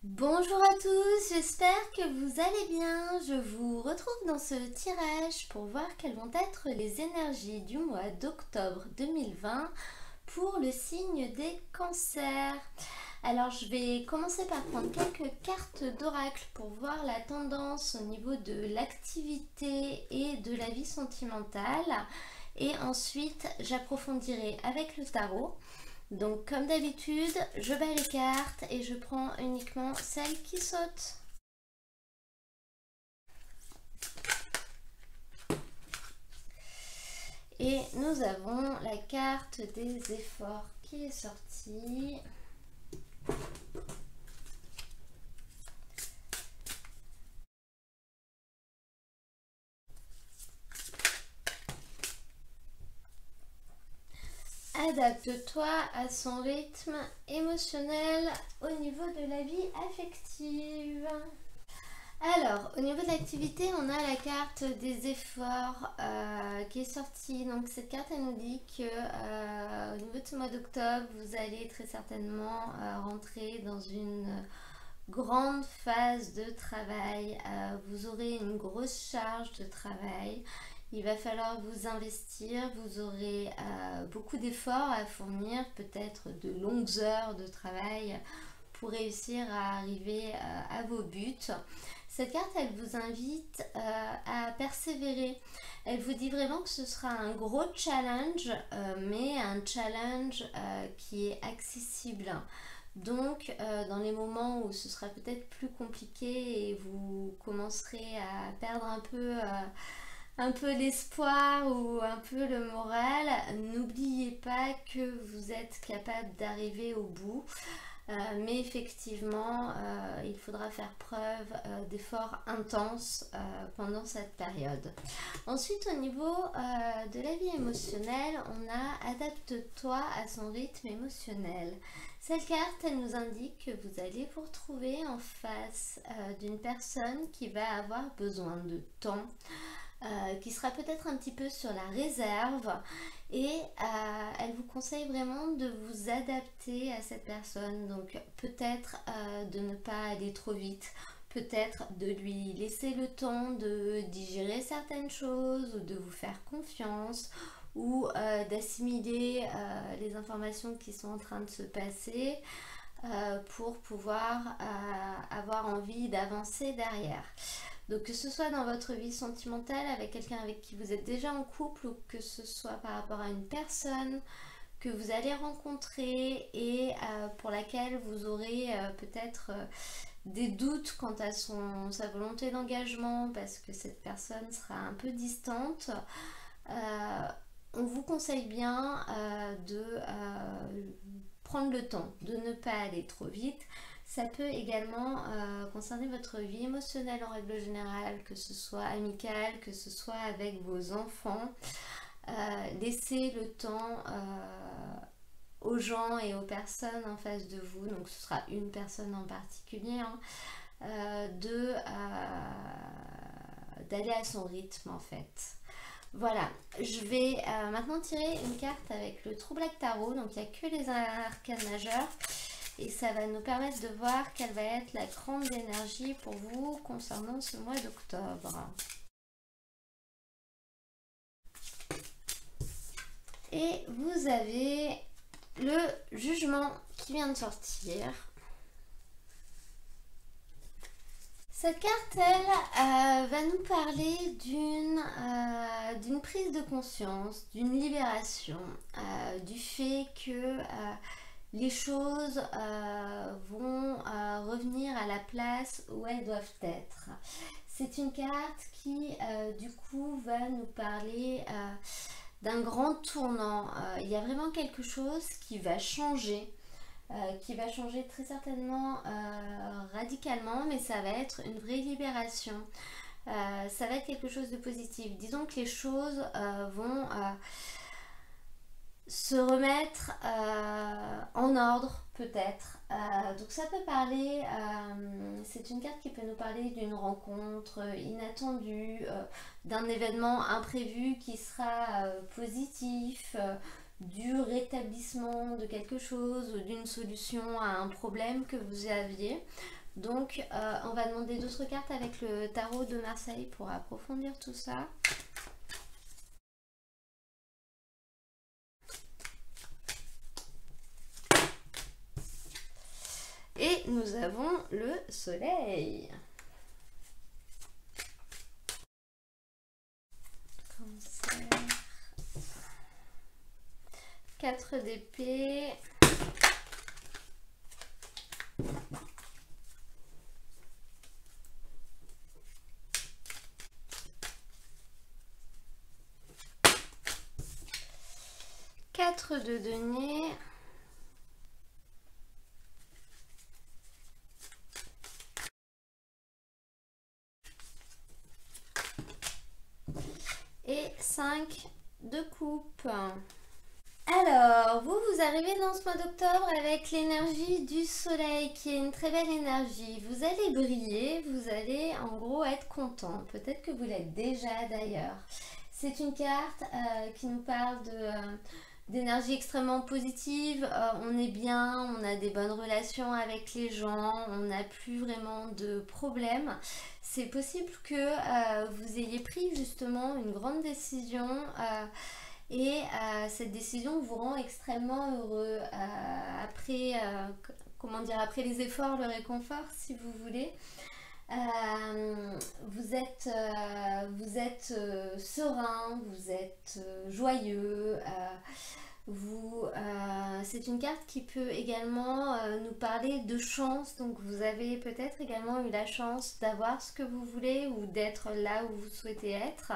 Bonjour à tous, j'espère que vous allez bien. Je vous retrouve dans ce tirage pour voir quelles vont être les énergies du mois d'octobre 2020 pour le signe des cancers. Alors je vais commencer par prendre quelques cartes d'oracle pour voir la tendance au niveau de l'activité et de la vie sentimentale. Et ensuite j'approfondirai avec le tarot. Donc comme d'habitude, je bats les cartes et je prends uniquement celles qui sautent. Et nous avons la carte des efforts qui est sortie. Adapte-toi à son rythme émotionnel au niveau de la vie affective. Alors, au niveau de l'activité, on a la carte des efforts qui est sortie. Donc, cette carte, elle nous dit que au niveau de ce mois d'octobre, vous allez très certainement rentrer dans une grande phase de travail. Vous aurez une grosse charge de travail. Il va falloir vous investir, vous aurez beaucoup d'efforts à fournir, peut-être de longues heures de travail pour réussir à arriver à vos buts. Cette carte, elle vous invite à persévérer. Elle vous dit vraiment que ce sera un gros challenge, mais un challenge qui est accessible. Donc, dans les moments où ce sera peut-être plus compliqué et vous commencerez à perdre un peu l'espoir ou un peu le moral, n'oubliez pas que vous êtes capable d'arriver au bout. Mais effectivement, il faudra faire preuve d'efforts intenses pendant cette période. Ensuite, au niveau de la vie émotionnelle, on a adapte-toi à son rythme émotionnel. Cette carte, elle nous indique que vous allez vous retrouver en face d'une personne qui va avoir besoin de temps, qui sera peut-être un petit peu sur la réserve et elle vous conseille vraiment de vous adapter à cette personne. Donc peut-être de ne pas aller trop vite, peut-être de lui laisser le temps de digérer certaines choses ou de vous faire confiance ou d'assimiler les informations qui sont en train de se passer pour pouvoir avoir envie d'avancer derrière. Donc que ce soit dans votre vie sentimentale avec quelqu'un avec qui vous êtes déjà en couple ou que ce soit par rapport à une personne que vous allez rencontrer et pour laquelle vous aurez peut-être des doutes quant à sa volonté d'engagement parce que cette personne sera un peu distante, on vous conseille bien de prendre le temps, de ne pas aller trop vite. Ça peut également concerner votre vie émotionnelle en règle générale, que ce soit amicale, que ce soit avec vos enfants. Laissez le temps aux gens et aux personnes en face de vous, donc ce sera une personne en particulier, hein, d'aller à son rythme en fait. Voilà, je vais maintenant tirer une carte avec le True Black Tarot, donc il n'y a que les arcanes majeurs. Et ça va nous permettre de voir quelle va être la grande énergie pour vous concernant ce mois d'octobre. Et vous avez le jugement qui vient de sortir. Cette carte, elle, va nous parler d'une prise de conscience, d'une libération, du fait que les choses vont revenir à la place où elles doivent être. C'est une carte qui, du coup, va nous parler d'un grand tournant. Il y a vraiment quelque chose qui va changer très certainement radicalement, mais ça va être une vraie libération. Ça va être quelque chose de positif. Disons que les choses vont se remettre en ordre peut-être. Donc ça peut parler, c'est une carte qui peut nous parler d'une rencontre inattendue, d'un événement imprévu qui sera positif, du rétablissement de quelque chose ou d'une solution à un problème que vous aviez. Donc on va demander d'autres cartes avec le tarot de Marseille pour approfondir tout ça. Et nous avons le soleil. Cancer. 4 d'épée. Quatre de denier. Et 5 de coupe. Alors, vous arrivez dans ce mois d'octobre avec l'énergie du soleil qui est une très belle énergie. Vous allez briller, vous allez en gros être content. Peut-être que vous l'êtes déjà d'ailleurs. C'est une carte qui nous parle d'énergie extrêmement positive. On est bien, on a des bonnes relations avec les gens, on n'a plus vraiment de problèmes. C'est possible que vous ayez pris justement une grande décision et cette décision vous rend extrêmement heureux après, comment dire, après les efforts, le réconfort si vous voulez. Vous êtes serein, vous êtes joyeux. C'est une carte qui peut également nous parler de chance, donc vous avez peut-être également eu la chance d'avoir ce que vous voulez ou d'être là où vous souhaitez être.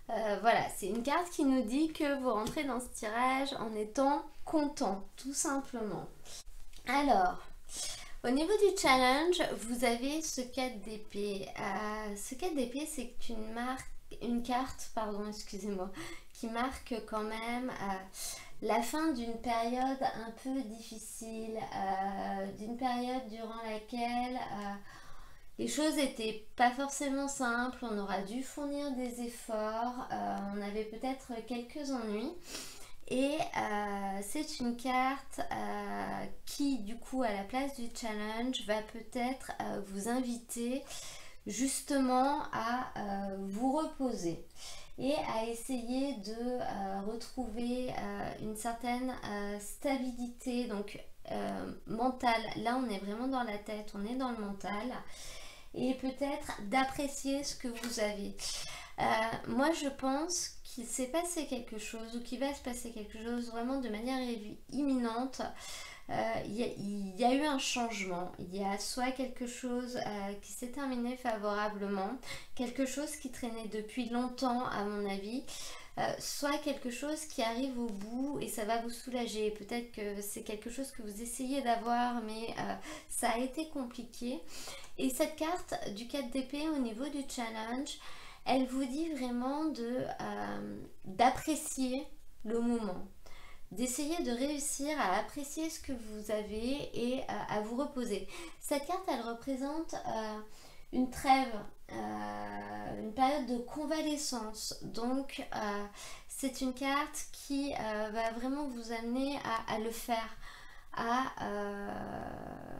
Voilà, c'est une carte qui nous dit que vous rentrez dans ce tirage en étant content, tout simplement. Alors, au niveau du challenge, vous avez ce 4 d'épée. Ce 4 d'épée, c'est une carte, pardon, excusez-moi, qui marque quand même la fin d'une période un peu difficile, d'une période durant laquelle les choses n'étaient pas forcément simples, on aura dû fournir des efforts, on avait peut-être quelques ennuis. Et c'est une carte qui, du coup, à la place du challenge, va peut-être vous inviter justement à vous reposer et à essayer de retrouver une certaine stabilité donc mentale. Là, on est vraiment dans la tête, on est dans le mental. Et peut-être d'apprécier ce que vous avez. Moi, je pense qu'il s'est passé quelque chose ou qu'il va se passer quelque chose vraiment de manière imminente. Il y a eu un changement, il y a soit quelque chose qui s'est terminé favorablement, quelque chose qui traînait depuis longtemps à mon avis, soit quelque chose qui arrive au bout et ça va vous soulager. Peut-être que c'est quelque chose que vous essayez d'avoir mais ça a été compliqué. Et cette carte du 4 d'épée au niveau du challenge, elle vous dit vraiment d'apprécier le moment, d'essayer de réussir à apprécier ce que vous avez et à vous reposer. Cette carte, elle représente une trêve, une période de convalescence. Donc, c'est une carte qui va vraiment vous amener à le faire, à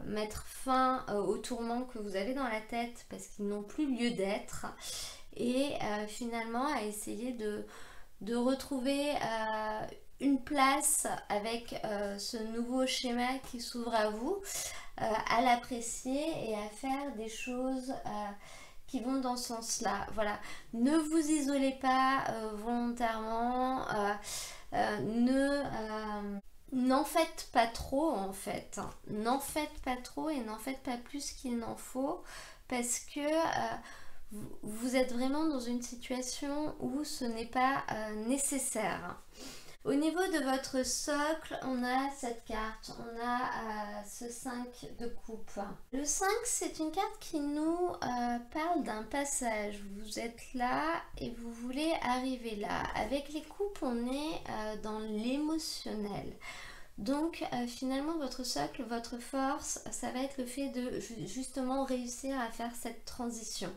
mettre fin aux tourments que vous avez dans la tête parce qu'ils n'ont plus lieu d'être et finalement à essayer de retrouver une place avec ce nouveau schéma qui s'ouvre à vous, à l'apprécier et à faire des choses qui vont dans ce sens-là. Voilà, ne vous isolez pas volontairement, n'en faites pas trop en fait, n'en faites pas trop et n'en faites pas plus qu'il n'en faut parce que vous êtes vraiment dans une situation où ce n'est pas nécessaire. Au niveau de votre socle, on a cette carte, on a ce 5 de coupe. Le 5, c'est une carte qui nous parle d'un passage. Vous êtes là et vous voulez arriver là. Avec les coupes, on est dans l'émotionnel. Donc finalement, votre socle, votre force, ça va être le fait de justement réussir à faire cette transition.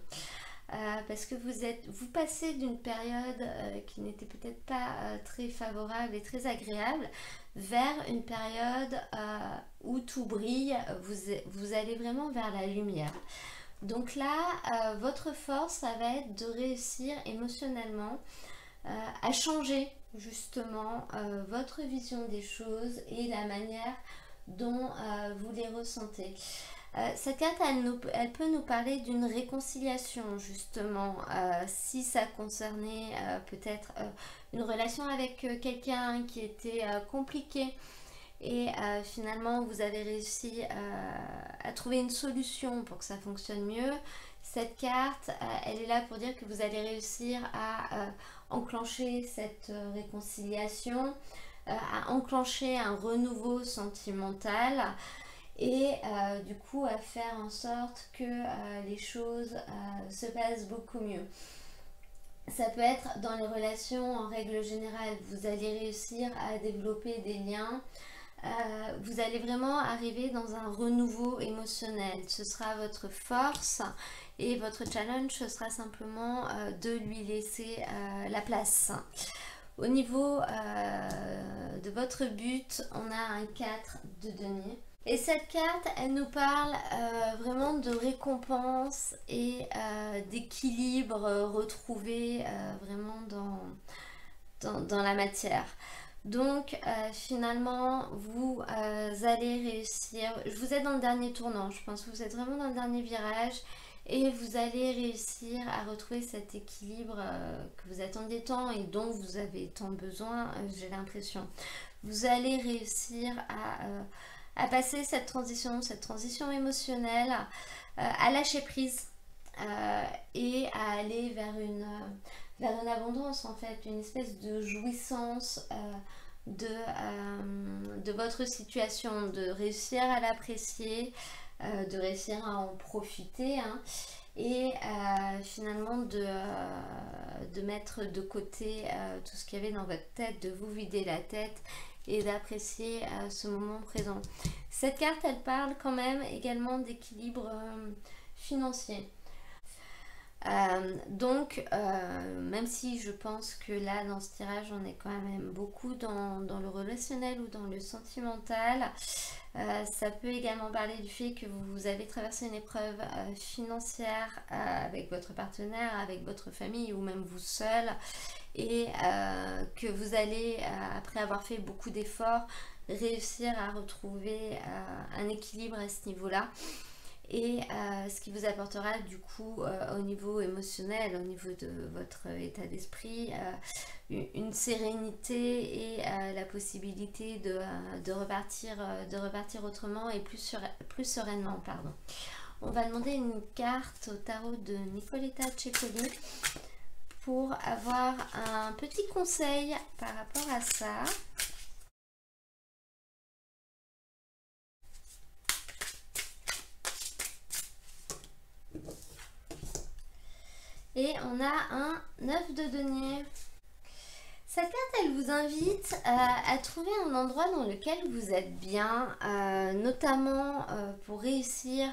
Parce que vous passez d'une période qui n'était peut-être pas très favorable et très agréable vers une période où où tout brille, vous allez vraiment vers la lumière. Donc là, votre force, ça va être de réussir émotionnellement à changer justement votre vision des choses et la manière dont vous les ressentez. Cette carte, elle peut nous parler d'une réconciliation justement, si ça concernait peut-être une relation avec quelqu'un qui était compliquée et finalement vous avez réussi à trouver une solution pour que ça fonctionne mieux. Cette carte, elle est là pour dire que vous allez réussir à enclencher cette réconciliation, à enclencher un renouveau sentimental et du coup à faire en sorte que les choses se passent beaucoup mieux. Ça peut être dans les relations en règle générale, vous allez réussir à développer des liens, vous allez vraiment arriver dans un renouveau émotionnel. Ce sera votre force et votre challenge, ce sera simplement de lui laisser la place. Au niveau de votre but, on a un 4 de denier. Et cette carte, elle nous parle vraiment de récompense et d'équilibre retrouvé vraiment dans la matière. Donc finalement, vous allez réussir, vous êtes dans le dernier tournant, je pense que vous êtes vraiment dans le dernier virage et vous allez réussir à retrouver cet équilibre que vous attendiez tant et dont vous avez tant besoin, j'ai l'impression. Vous allez réussir à passer cette transition émotionnelle, à lâcher prise et à aller vers une abondance en fait, une espèce de jouissance de votre situation, de réussir à l'apprécier, de réussir à en profiter hein, et finalement de mettre de côté tout ce qu'il y avait dans votre tête, de vous vider la tête et d'apprécier ce moment présent. Cette carte, elle parle quand même également d'équilibre financier. Donc, même si je pense que là, dans ce tirage, on est quand même beaucoup dans le relationnel ou dans le sentimental, ça peut également parler du fait que vous avez traversé une épreuve financière avec votre partenaire, avec votre famille ou même vous seul, et que vous allez, après avoir fait beaucoup d'efforts, réussir à retrouver un équilibre à ce niveau-là. Et ce qui vous apportera du coup au niveau émotionnel, au niveau de votre état d'esprit, une sérénité et la possibilité de repartir autrement et plus sereinement. Pardon. On va demander une carte au tarot de Nicoletta Ceccoli pour avoir un petit conseil par rapport à ça. Et on a un 9 de denier. Cette carte, elle vous invite à trouver un endroit dans lequel vous êtes bien, notamment pour réussir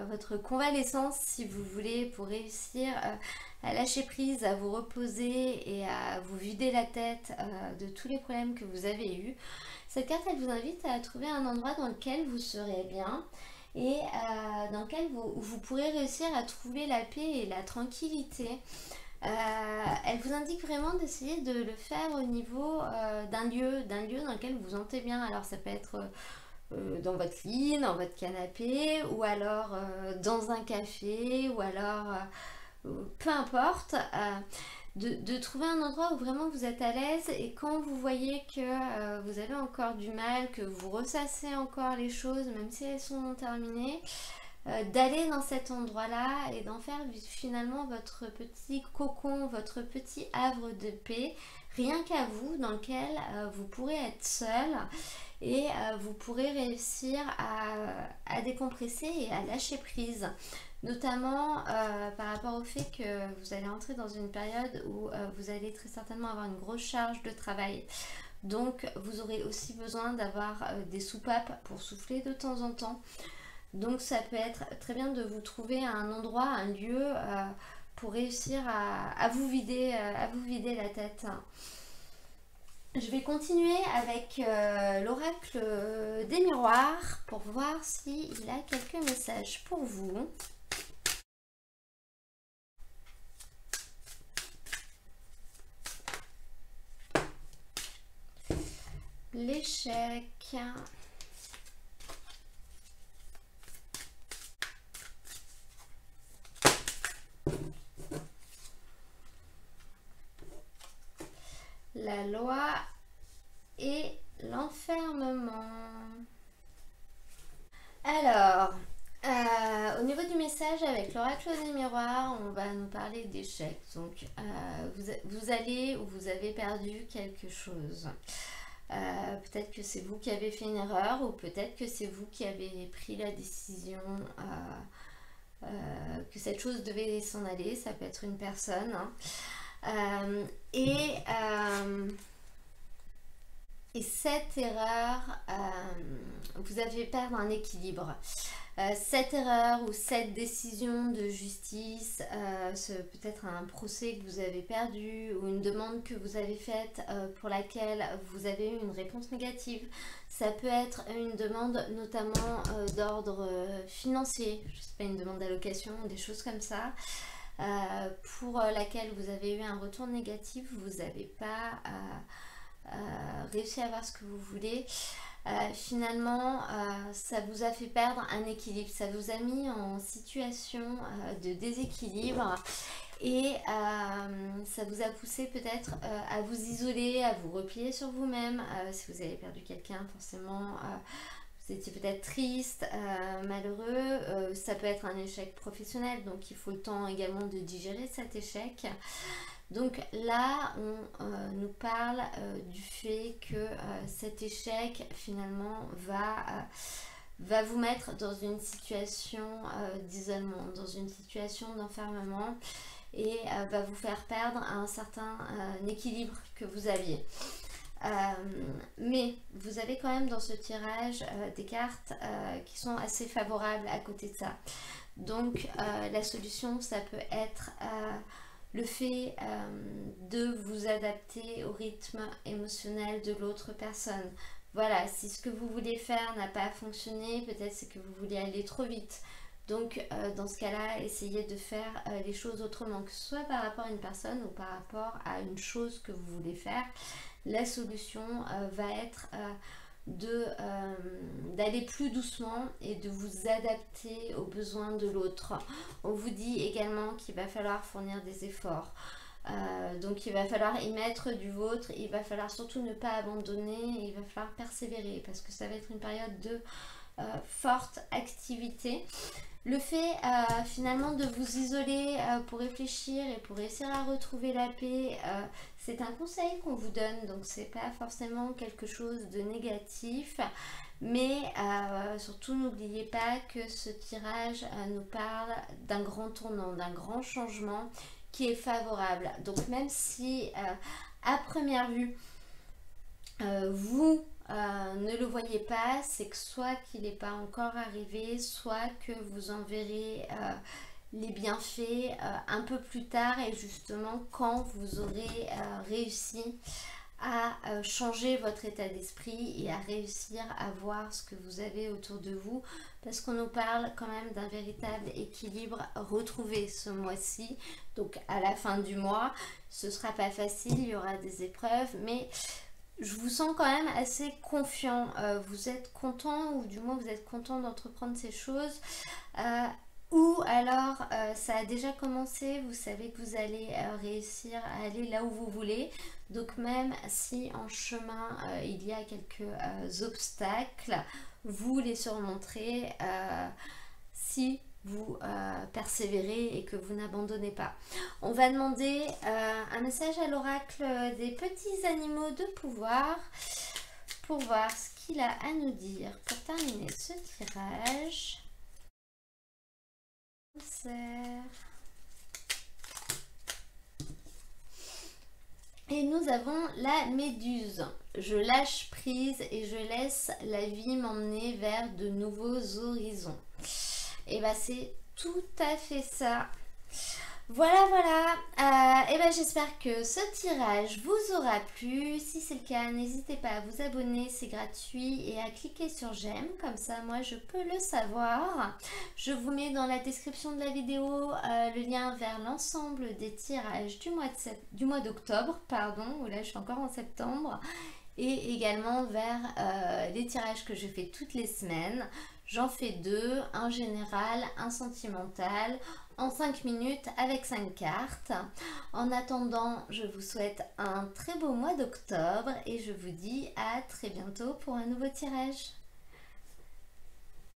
votre convalescence, si vous voulez, pour réussir à lâcher prise, à vous reposer et à vous vider la tête de tous les problèmes que vous avez eus. Cette carte, elle vous invite à trouver un endroit dans lequel vous serez bien et dans lequel vous pourrez réussir à trouver la paix et la tranquillité. Elle vous indique vraiment d'essayer de le faire au niveau d'un lieu dans lequel vous vous sentez bien. Alors ça peut être dans votre lit, dans votre canapé, ou alors dans un café, ou alors peu importe. De trouver un endroit où vraiment vous êtes à l'aise, et quand vous voyez que vous avez encore du mal, que vous ressassez encore les choses, même si elles sont terminées, d'aller dans cet endroit-là et d'en faire finalement votre petit cocon, votre petit havre de paix, rien qu'à vous, dans lequel vous pourrez être seul et vous pourrez réussir à décompresser et à lâcher prise. Notamment par rapport au fait que vous allez entrer dans une période où vous allez très certainement avoir une grosse charge de travail. Donc vous aurez aussi besoin d'avoir des soupapes pour souffler de temps en temps. Donc ça peut être très bien de vous trouver un endroit, un lieu pour réussir à vous vider la tête. Je vais continuer avec l'oracle des miroirs pour voir s'il a quelques messages pour vous. L'échec. La loi et l'enfermement. Alors, au niveau du message avec l'oracle des miroirs, on va nous parler d'échecs. Donc, vous allez ou vous avez perdu quelque chose. Peut-être que c'est vous qui avez fait une erreur ou peut-être que c'est vous qui avez pris la décision que cette chose devait s'en aller. Ça peut être une personne. Et cette erreur, vous avez perdre un équilibre. Cette erreur ou cette décision de justice, c'est peut-être un procès que vous avez perdu ou une demande que vous avez faite pour laquelle vous avez eu une réponse négative. Ça peut être une demande notamment d'ordre financier, je sais pas, une demande d'allocation, des choses comme ça. Pour laquelle vous avez eu un retour négatif, vous n'avez pas réussi à avoir ce que vous voulez. Finalement, ça vous a fait perdre un équilibre, ça vous a mis en situation de déséquilibre et ça vous a poussé peut-être à vous isoler, à vous replier sur vous-même. Si vous avez perdu quelqu'un, forcément, vous étiez peut-être triste, malheureux. Ça peut être un échec professionnel, donc il faut le temps également de digérer cet échec. Donc là, on nous parle du fait que cet échec finalement va vous mettre dans une situation d'isolement, dans une situation d'enfermement et va vous faire perdre un certain équilibre que vous aviez. Mais vous avez quand même dans ce tirage des cartes qui sont assez favorables à côté de ça. Donc la solution, ça peut être le fait de vous adapter au rythme émotionnel de l'autre personne. Voilà, si ce que vous voulez faire n'a pas fonctionné, peut-être c'est que vous voulez aller trop vite. Donc dans ce cas-là, essayez de faire les choses autrement, que ce soit par rapport à une personne ou par rapport à une chose que vous voulez faire. La solution va être d'aller plus doucement et de vous adapter aux besoins de l'autre. On vous dit également qu'il va falloir fournir des efforts. Donc il va falloir y mettre du vôtre, il va falloir surtout ne pas abandonner, et il va falloir persévérer parce que ça va être une période de forte activité. Le fait finalement de vous isoler pour réfléchir et pour réussir à retrouver la paix, c'est un conseil qu'on vous donne, donc c'est pas forcément quelque chose de négatif, mais surtout n'oubliez pas que ce tirage nous parle d'un grand tournant, d'un grand changement qui est favorable. Donc même si à première vue vous ne le voyez pas, c'est que soit qu'il n'est pas encore arrivé, soit que vous en verrez les bienfaits un peu plus tard et justement quand vous aurez réussi à changer votre état d'esprit et à réussir à voir ce que vous avez autour de vous, parce qu'on nous parle quand même d'un véritable équilibre retrouvé ce mois-ci. Donc à la fin du mois, ce sera pas facile, il y aura des épreuves, mais je vous sens quand même assez confiant. Vous êtes content, ou du moins vous êtes content d'entreprendre ces choses. Ou alors ça a déjà commencé, vous savez que vous allez réussir à aller là où vous voulez. Donc même si en chemin il y a quelques obstacles, vous les surmonterez si vous persévérez et que vous n'abandonnez pas. On va demander un message à l'oracle des petits animaux de pouvoir pour voir ce qu'il a à nous dire pour terminer ce tirage. Et nous avons la méduse. Je lâche prise et je laisse la vie m'emmener vers de nouveaux horizons. Et bah c'est tout à fait ça. Voilà, voilà. Et ben j'espère que ce tirage vous aura plu. Si c'est le cas, n'hésitez pas à vous abonner, c'est gratuit, et à cliquer sur j'aime, comme ça moi je peux le savoir. Je vous mets dans la description de la vidéo le lien vers l'ensemble des tirages du mois d'octobre, pardon, où là je suis encore en septembre, et également vers les tirages que je fais toutes les semaines. J'en fais deux, un général, un sentimental, en 5 minutes avec 5 cartes. En attendant, je vous souhaite un très beau mois d'octobre et je vous dis à très bientôt pour un nouveau tirage.